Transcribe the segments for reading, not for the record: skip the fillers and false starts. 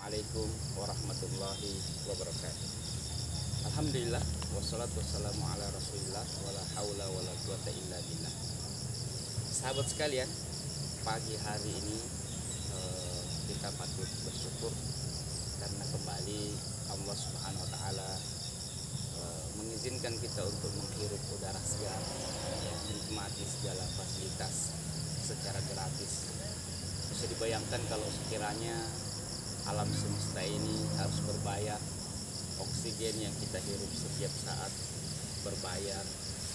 Assalamualaikum warahmatullahi wabarakatuh. Alhamdulillah, wassalatu wassalamu ala rasulillah, wala haula wala quwata illa billah. Sahabat sekalian, pagi hari ini kita patut bersyukur karena kembali Allah Subhanahu wa taala mengizinkan kita untuk menghirup udara segar, menikmati segala fasilitas secara gratis. Bisa dibayangkan kalau sekiranya alam semesta ini harus berbayar, oksigen yang kita hirup setiap saat berbayar,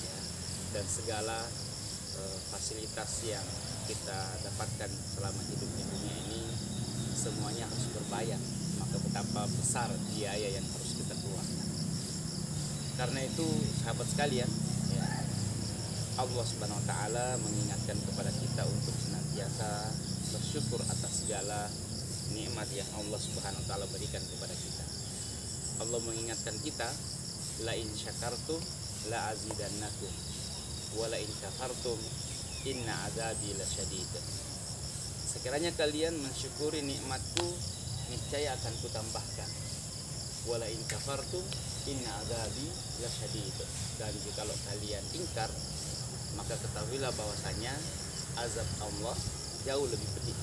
ya, dan segala fasilitas yang kita dapatkan selama hidup di dunia ini semuanya harus berbayar. Maka betapa besar biaya yang harus kita keluarkan. Karena itu sahabat sekalian, ya, Allah Subhanahu wa taala mengingatkan kepada kita untuk senantiasa bersyukur atas segala nikmat yang Allah Subhanahu wa taala berikan kepada kita. Allah mengingatkan kita, la in syakartum la azidannakum wa la in kafartum inna azabi lasyadid. Sekiranya kalian mensyukuri nikmatku, niscaya akan kutambahkan. Wa la in kafartum inna azabi lasyadid. Dan jikalau kalian ingkar, maka ketahuilah bahwasanya azab Allah jauh lebih pedih.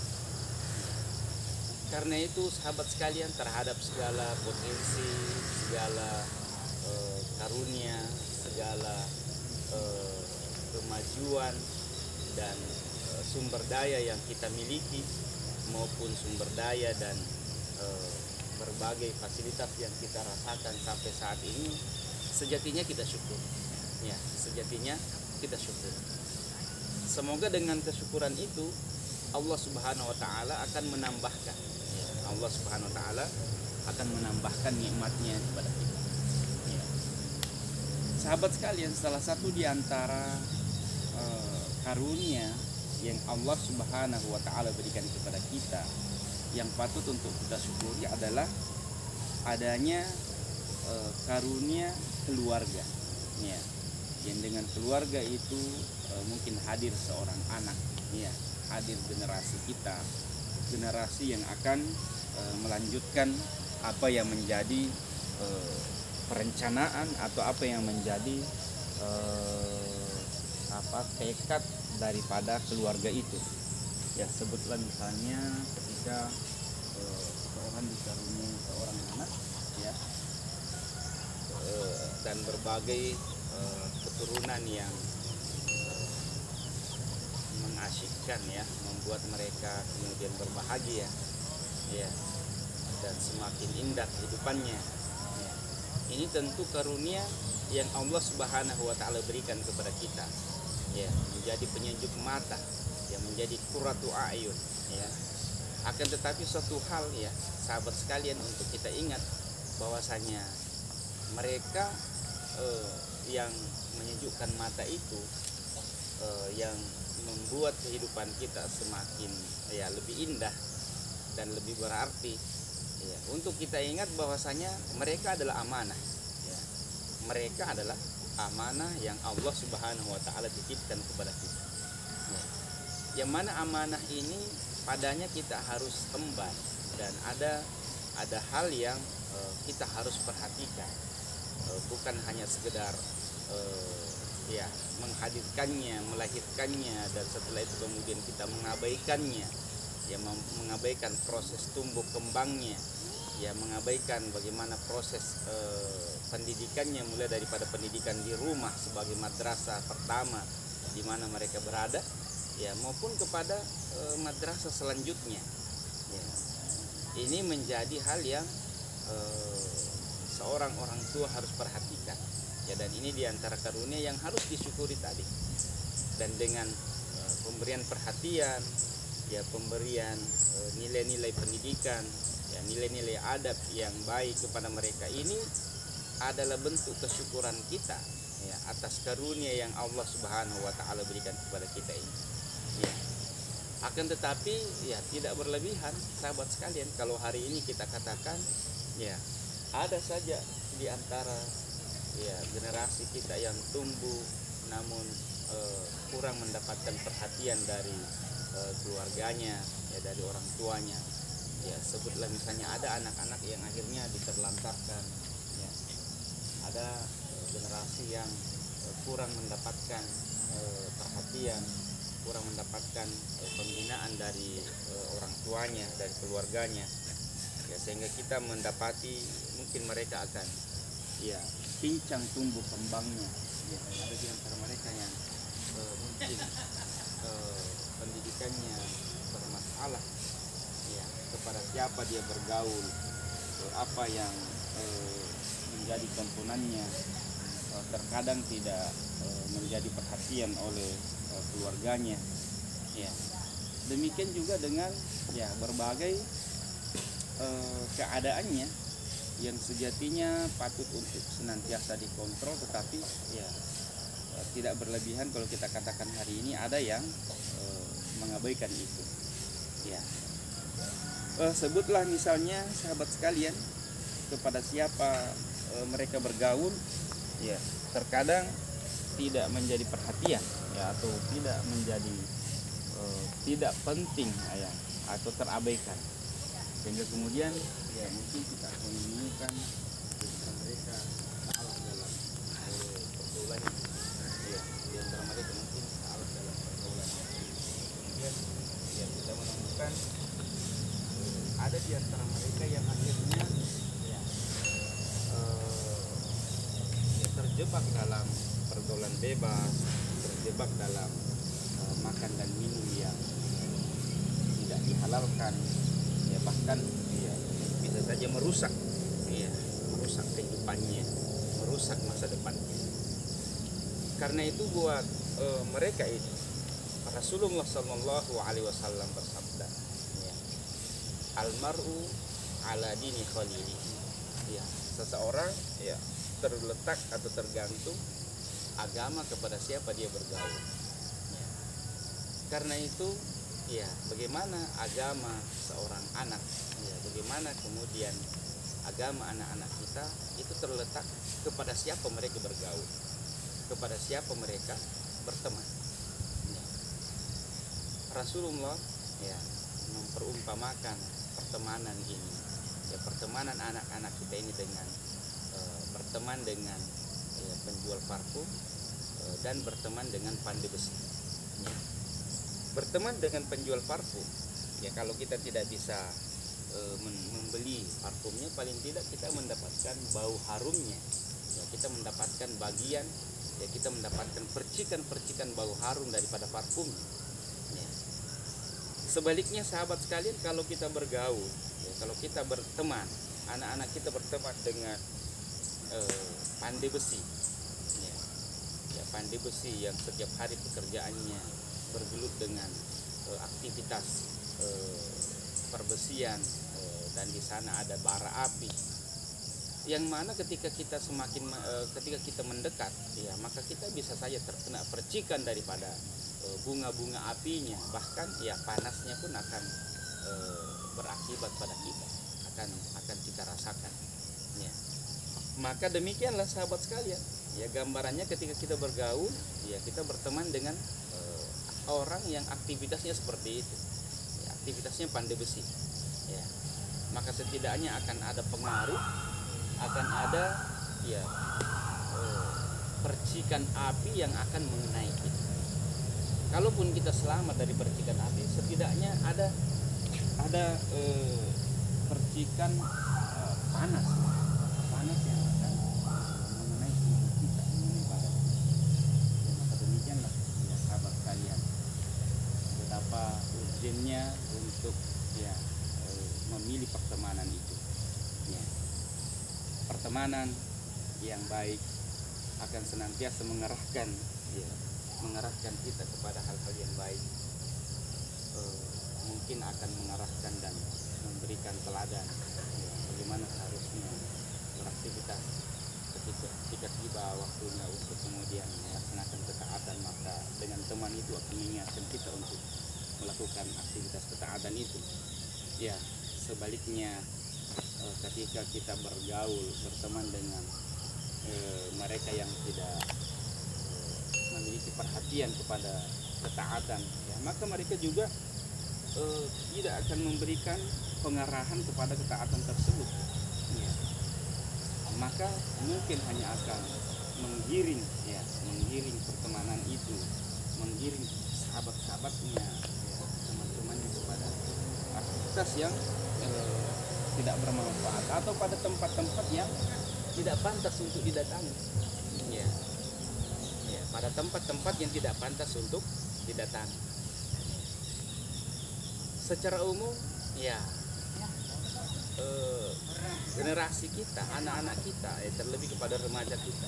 Karena itu sahabat sekalian, terhadap segala potensi, segala karunia, segala kemajuan dan sumber daya yang kita miliki, maupun sumber daya dan berbagai fasilitas yang kita rasakan sampai saat ini, sejatinya kita syukur. Ya, sejatinya kita syukur. Semoga dengan kesyukuran itu Allah Subhanahu wa taala akan menambahkan, Allah Subhanahu wa taala akan menambahkan nikmatnya kepada kita. Ya. Sahabat sekalian, salah satu di antara karunia yang Allah Subhanahu wa taala berikan kepada kita yang patut untuk kita syukuri adalah adanya karunia keluarga. Ya. Yang dengan keluarga itu mungkin hadir seorang anak, ya, hadir generasi kita, generasi yang akan melanjutkan apa yang menjadi perencanaan atau apa yang menjadi tekad daripada keluarga itu. Ya, sebutlah misalnya ketika seorang dikaruniai seorang anak, ya, dan berbagai keturunan yang mengasyikkan, ya, membuat mereka kemudian berbahagia, ya, dan semakin indah kehidupannya, ya. Ini tentu karunia yang Allah Subhanahu wa taala berikan kepada kita, ya, menjadi penyejuk mata, yang menjadi qurratu a'yun, ya. Akan tetapi suatu hal, ya, sahabat sekalian, untuk kita ingat bahwasanya mereka yang menyejukkan mata itu, yang membuat kehidupan kita semakin, ya, lebih indah dan lebih berarti, ya, untuk kita ingat bahwasanya mereka adalah amanah, ya. Mereka adalah amanah yang Allah Subhanahu wa taala titipkan kepada kita, ya. Yang mana amanah ini padanya kita harus emban, dan ada hal yang kita harus perhatikan, bukan hanya sekedar ya, menghadirkannya, melahirkannya, dan setelah itu kemudian kita mengabaikannya, ya, mengabaikan proses tumbuh kembangnya, ya, mengabaikan bagaimana proses pendidikannya, mulai daripada pendidikan di rumah sebagai madrasah pertama di mana mereka berada, ya, maupun kepada madrasah selanjutnya, ya. Ini menjadi hal yang seorang orang tua harus perhatikan, ya, dan ini diantara karunia yang harus disyukuri tadi. Dan dengan pemberian perhatian, ya, pemberian nilai-nilai pendidikan, ya, nilai-nilai adab yang baik kepada mereka, ini adalah bentuk kesyukuran kita, ya, atas karunia yang Allah Subhanahu wa taala berikan kepada kita ini, ya. Akan tetapi, ya, tidak berlebihan sahabat sekalian kalau hari ini kita katakan, ya, ada saja di antara, ya, generasi kita yang tumbuh namun kurang mendapatkan perhatian dari keluarganya, ya, dari orang tuanya, Ya, sebutlah misalnya ada anak-anak yang akhirnya diterlantarkan, ya. Ada generasi yang kurang mendapatkan perhatian, kurang mendapatkan pembinaan dari orang tuanya, dari keluarganya, ya, sehingga kita mendapati mungkin mereka akan, ya, pincang tumbuh kembangnya, ya. Ada di antara mereka yang mungkin pendidikannya bermasalah, ya, kepada siapa dia bergaul, apa yang menjadi tontonannya, terkadang tidak menjadi perhatian oleh keluarganya, ya. Demikian juga dengan, ya, berbagai keadaannya yang sejatinya patut untuk senantiasa dikontrol, tetapi, ya, tidak berlebihan. Kalau kita katakan hari ini ada yang mengabaikan itu, ya. Sebutlah misalnya sahabat sekalian, kepada siapa mereka bergaul, ya, terkadang tidak menjadi perhatian, ya, atau tidak menjadi tidak penting, ya, atau terabaikan, sehingga kemudian, ya, mungkin kita akan menemukan ketika mereka salah dalam pergaulan, ya, di antara mereka mungkin salah dalam pergaulan, kemudian, ya, kita menemukan ada di antara mereka yang akhirnya, ya, ya, terjebak dalam pergaulan bebas, terjebak dalam makan dan minum yang tidak dihalalkan, ya, bahkan, ya, bisa saja merusak, ya, merusak kehidupannya, merusak masa depannya. Karena itu buat mereka itu Rasulullah Shallallahu Alaihi Wasallam bersabda, ya, almaru ala dini khalili, ya, seseorang, ya, terletak atau tergantung agama kepada siapa dia bergaul, ya. Karena itu, ya, bagaimana agama seorang anak, ya, bagaimana kemudian agama anak-anak kita itu terletak kepada siapa mereka bergaul, kepada siapa mereka berteman, ya. Rasulullah, ya, memperumpamakan pertemanan ini, ya, pertemanan anak-anak kita ini dengan berteman dengan, ya, penjual parfum dan berteman dengan pandai besi, ya. Berteman dengan penjual parfum, ya, kalau kita tidak bisa membeli parfumnya, paling tidak kita mendapatkan bau harumnya, ya, kita mendapatkan bagian, ya, kita mendapatkan percikan-percikan bau harum daripada parfumnya, ya. Sebaliknya sahabat sekalian, kalau kita bergaul, ya, kalau kita berteman, anak-anak kita berteman dengan pandai besi, ya, ya, pandai besi yang setiap hari pekerjaannya bergelut dengan aktivitas perbesian, dan di sana ada bara api, yang mana ketika kita ketika kita mendekat, ya, maka kita bisa saja terkena percikan daripada bunga-bunga apinya, bahkan, ya, panasnya pun akan berakibat pada kita, akan kita rasakan, ya. Maka demikianlah sahabat sekalian, ya, gambarannya ketika kita bergaul, ya, kita berteman dengan orang yang aktivitasnya seperti itu, ya, aktivitasnya pandai besi, ya, maka setidaknya akan ada pengaruh, akan ada, ya, percikan api yang akan mengenai kita. Kalaupun kita selamat dari percikan api, setidaknya ada percikan panas yang akan mengenai tubuh kita, mengenai badan. Ya, maka demikianlah, ya, sahabat kalian, betapa urgennya untuk, ya, memilih pertemanan itu, ya. Pertemanan yang baik akan senantiasa mengarahkan, ya, mengarahkan kita kepada hal-hal yang baik, mungkin akan mengarahkan dan memberikan teladan, ya, bagaimana seharusnya beraktivitas ketika tiba waktunya untuk kemudian melaksanakan ketaatan. Maka dengan teman itu akan mengingatkan kita untuk melakukan aktivitas ketaatan itu, ya. Sebaliknya, ketika kita bergaul, berteman dengan mereka yang tidak memiliki perhatian kepada ketaatan, ya, maka mereka juga tidak akan memberikan pengarahan kepada ketaatan tersebut, ya, maka mungkin hanya akan menggiring pertemanan itu, menggiring sahabat-sahabatnya, ya, teman-temannya kepada aktivitas yang tidak bermanfaat atau pada tempat-tempat yang tidak pantas untuk didatangi, ya, ya, pada tempat-tempat yang tidak pantas untuk didatangi. Secara umum, ya, generasi kita, anak-anak kita, terlebih kepada remaja kita,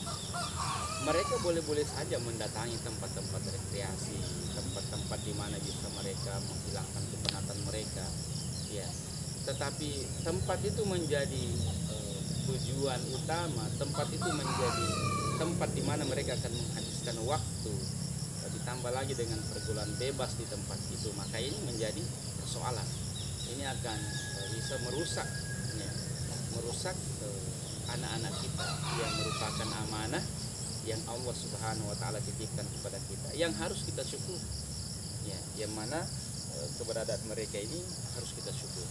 mereka boleh-boleh saja mendatangi tempat-tempat rekreasi, tempat-tempat di mana bisa mereka menghilangkan kepenatan mereka, ya. Tetapi tempat itu menjadi tujuan utama, tempat itu menjadi tempat di mana mereka akan menghabiskan waktu, ditambah lagi dengan pergaulan bebas di tempat itu, maka ini menjadi persoalan. Ini akan bisa merusak, ya, merusak anak-anak kita yang merupakan amanah yang Allah Subhanahu wa taala titipkan kepada kita, yang harus kita syukur, ya, yang mana keberadaan mereka ini harus kita syukur.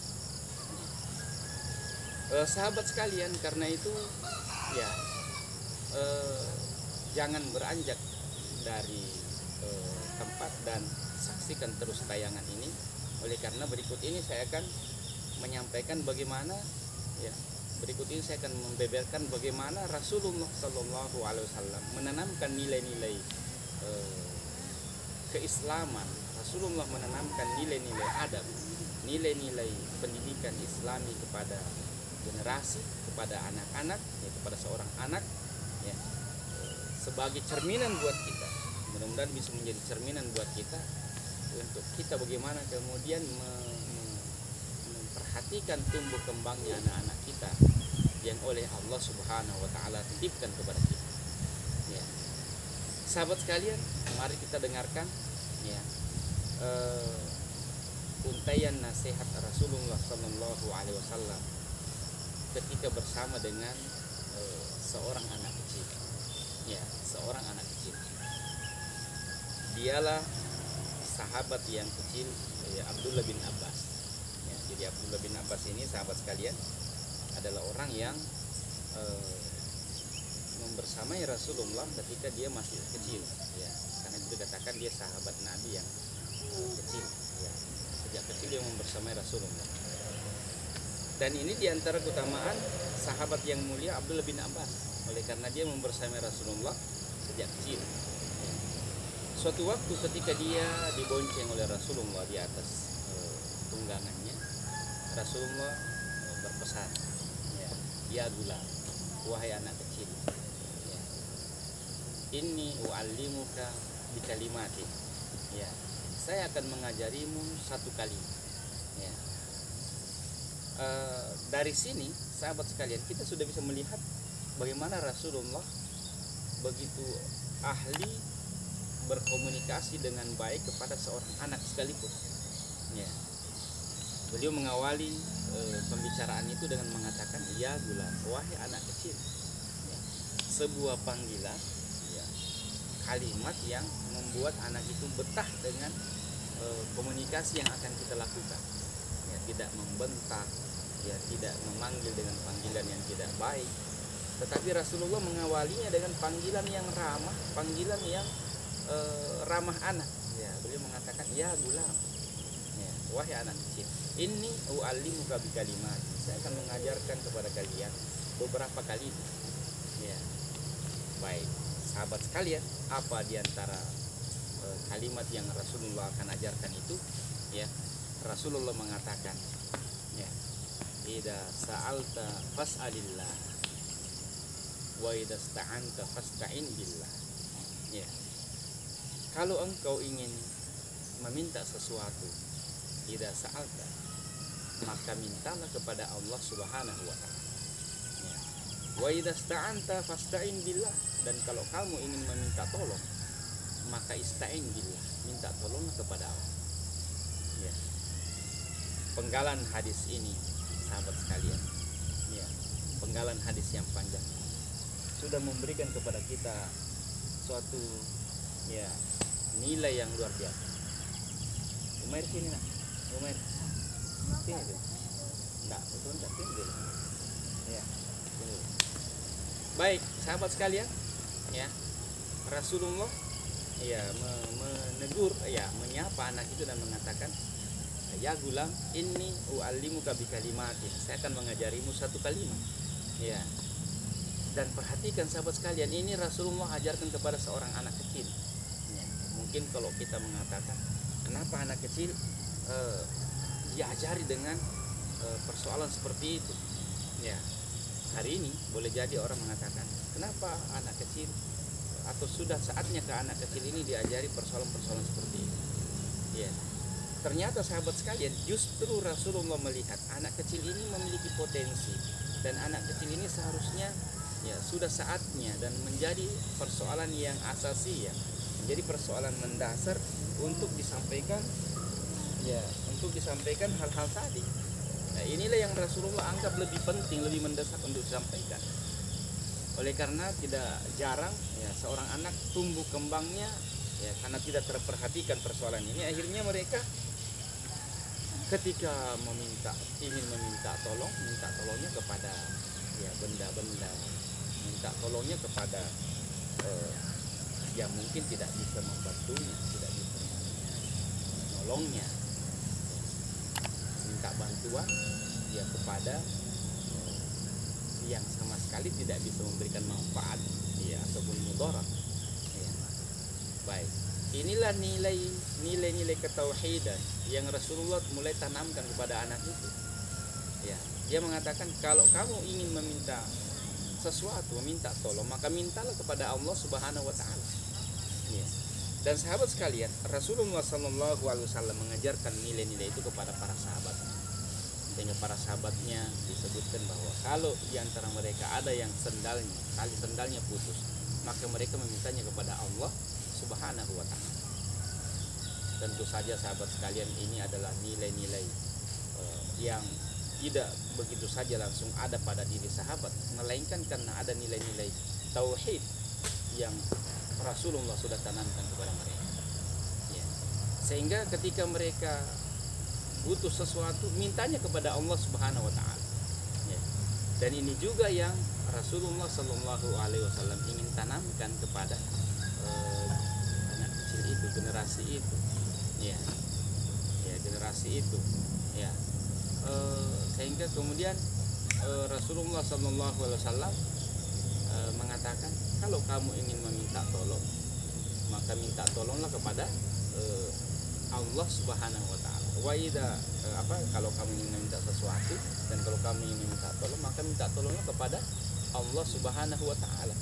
Sahabat sekalian, karena itu, ya, jangan beranjak dari tempat dan saksikan terus tayangan ini. Oleh karena berikut ini saya akan menyampaikan bagaimana, ya, berikut ini saya akan membeberkan bagaimana Rasulullah Shallallahu Alaihi Wasallam menanamkan nilai-nilai keislaman. Rasulullah menanamkan nilai-nilai adab, nilai-nilai pendidikan Islami kepada generasi, kepada anak-anak, ya, kepada seorang anak, ya, sebagai cerminan buat kita. Mudah-mudahan bisa menjadi cerminan buat kita untuk kita bagaimana kemudian memperhatikan tumbuh kembangnya anak-anak kita yang oleh Allah Subhanahu wa taala titipkan kepada kita. Ya. Sahabat sekalian, mari kita dengarkan, ya, untaian nasihat Rasulullah Sallallahu Alaihi Wasallam ketika bersama dengan seorang anak kecil, ya, seorang anak kecil. Dialah sahabat yang kecil, ya, Abdullah bin Abbas. Ya, jadi Abdullah bin Abbas ini, sahabat sekalian, adalah orang yang membersamai Rasulullah ketika dia masih kecil, ya, karena itu dikatakan dia sahabat Nabi yang kecil, ya, sejak kecil dia membersamai Rasulullah. Dan ini diantara keutamaan sahabat yang mulia Abdullah bin Abbas, oleh karena dia membersamai Rasulullah sejak kecil. Ya. Suatu waktu ketika dia dibonceng oleh Rasulullah di atas tunggangannya, Rasulullah berpesan, ya gulam, wahai anak kecil, ya, inni u'allimuka bi kalimatin, ya, saya akan mengajarimu satu kalimat, ya. Dari sini, sahabat sekalian, kita sudah bisa melihat bagaimana Rasulullah begitu ahli berkomunikasi dengan baik kepada seorang anak sekalipun, ya. Beliau mengawali pembicaraan itu dengan mengatakan, ya gulam, wahai anak kecil, ya. Sebuah panggilan, ya, kalimat yang membuat anak itu betah dengan komunikasi yang akan kita lakukan, ya, tidak membentak, ya, tidak memanggil dengan panggilan yang tidak baik, tetapi Rasulullah mengawalinya dengan panggilan yang ramah, panggilan yang ramah anak, ya. Beliau mengatakan, ya gulam, ya, wahai anak kecil, inni u'allimuka bi kalimat, saya akan mengajarkan kepada kalian beberapa kalimat, ya. Baik, sahabat sekalian, apa diantara kalimat yang Rasulullah akan ajarkan itu, ya? Rasulullah mengatakan, ya, idza sa'alta fas'alillah wa idza sta'anta fasta'in billah, ya. Kalau engkau ingin meminta sesuatu, idza sa'alta, maka mintalah kepada Allah Subhanahu wa taala, ya. Wa idza sta'anta fasta'in billah, dan kalau kamu ingin meminta tolong, maka ista'in billah, minta tolonglah kepada Allah, ya. Penggalan hadis ini, sahabat sekalian, ya, penggalan hadis yang panjang sudah memberikan kepada kita suatu, ya, nilai yang luar biasa. Umair sini nak, Umair sini tuh. Enggak, betul enggak timbul. Ya. Baik, sahabat sekalian, ya. Rasulullah ya menegur, ya menyapa anak itu dan mengatakan, ya gulam, inni u'allimuka bi kalimatin. Saya akan mengajarimu satu kalimat. Ya. Dan perhatikan sahabat sekalian, ini Rasulullah ajarkan kepada seorang anak kecil. Ya. Mungkin kalau kita mengatakan, kenapa anak kecil diajari dengan persoalan seperti itu? Ya. Hari ini boleh jadi orang mengatakan, kenapa anak kecil atau sudah saatnya ke anak kecil ini diajari persoalan-persoalan seperti itu? Ya. Ternyata sahabat sekalian, justru Rasulullah melihat anak kecil ini memiliki potensi, dan anak kecil ini seharusnya ya sudah saatnya dan menjadi persoalan yang asasi, ya, menjadi persoalan mendasar untuk disampaikan, ya, untuk disampaikan hal-hal tadi. Nah, inilah yang Rasulullah anggap lebih penting, lebih mendesak untuk disampaikan. Oleh karena tidak jarang ya seorang anak tumbuh kembangnya ya karena tidak terperhatikan persoalan ini, akhirnya mereka ketika ingin meminta tolong, minta tolongnya kepada ya benda-benda, minta tolongnya kepada yang mungkin tidak bisa membantunya, tidak bisa menolongnya, minta bantuan ya kepada yang sama sekali tidak bisa memberikan manfaat ya ataupun mudarat. Ya. Baik, inilah nilai-nilai ketauhidan yang Rasulullah mulai tanamkan kepada anak itu. Ya, dia mengatakan kalau kamu ingin meminta sesuatu, meminta tolong, maka mintalah kepada Allah Subhanahu wa taala. Ya. Dan sahabat sekalian, Rasulullah Shallallahu alaihi wasallam mengajarkan nilai-nilai itu kepada para sahabat. Sehingga para sahabatnya disebutkan bahwa kalau di antara mereka ada yang tali sendalnya putus, maka mereka memintanya kepada Allah Subhanahu wa taala. Tentu saja sahabat sekalian, ini adalah nilai-nilai yang tidak begitu saja langsung ada pada diri sahabat, melainkan karena ada nilai-nilai tauhid yang Rasulullah sudah tanamkan kepada mereka. Ya. Sehingga ketika mereka butuh sesuatu, mintanya kepada Allah Subhanahu wa taala. Ya. Dan ini juga yang Rasulullah Shallallahu alaihi wasallam ingin tanamkan kepada anak kecil itu, generasi itu. Ya. Ya, generasi itu. Ya. Sehingga kemudian Rasulullah Shallallahu alaihi wasallam mengatakan, kalau kamu ingin meminta tolong, maka minta tolonglah kepada Allah Subhanahu wa taala. Wa idza kalau kamu ingin meminta sesuatu dan kalau kamu ingin meminta tolong, maka minta tolonglah kepada Allah Subhanahu wa taala.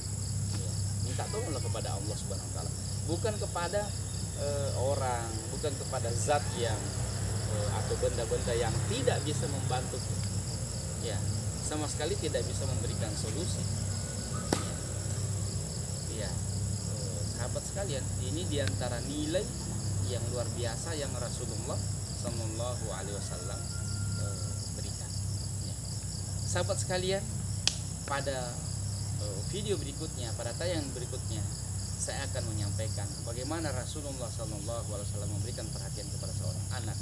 Ya, minta tolonglah kepada Allah Subhanahu wa taala, bukan kepada orang, bukan kepada zat yang atau benda-benda yang tidak bisa membantu. Ya, sama sekali tidak bisa memberikan solusi. Ya, sahabat sekalian, ini diantara nilai yang luar biasa yang Rasulullah Sallallahu Alaihi Wasallam berikan. Ya. Sahabat sekalian, pada video berikutnya, pada tayangan berikutnya, saya akan menyampaikan bagaimana Rasulullah Sallallahu Alaihi Wasallam memberikan perhatian kepada seorang anak,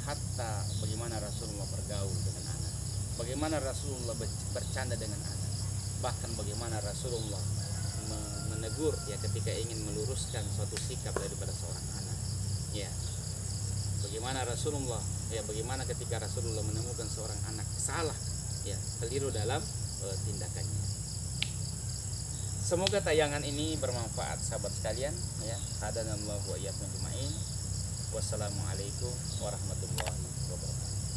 hatta bagaimana Rasulullah bergaul dengan anak, bagaimana Rasulullah bercanda dengan anak, bahkan bagaimana Rasulullah menegur ya ketika ingin meluruskan suatu sikap daripada seorang anak. Ya, bagaimana Rasulullah bagaimana ketika Rasulullah menemukan seorang anak salah, ya, keliru dalam tindakannya. Semoga tayangan ini bermanfaat sahabat sekalian, ya. Hadanallahu wa iyyakum ajmain. Wassalamualaikum warahmatullahi wabarakatuh.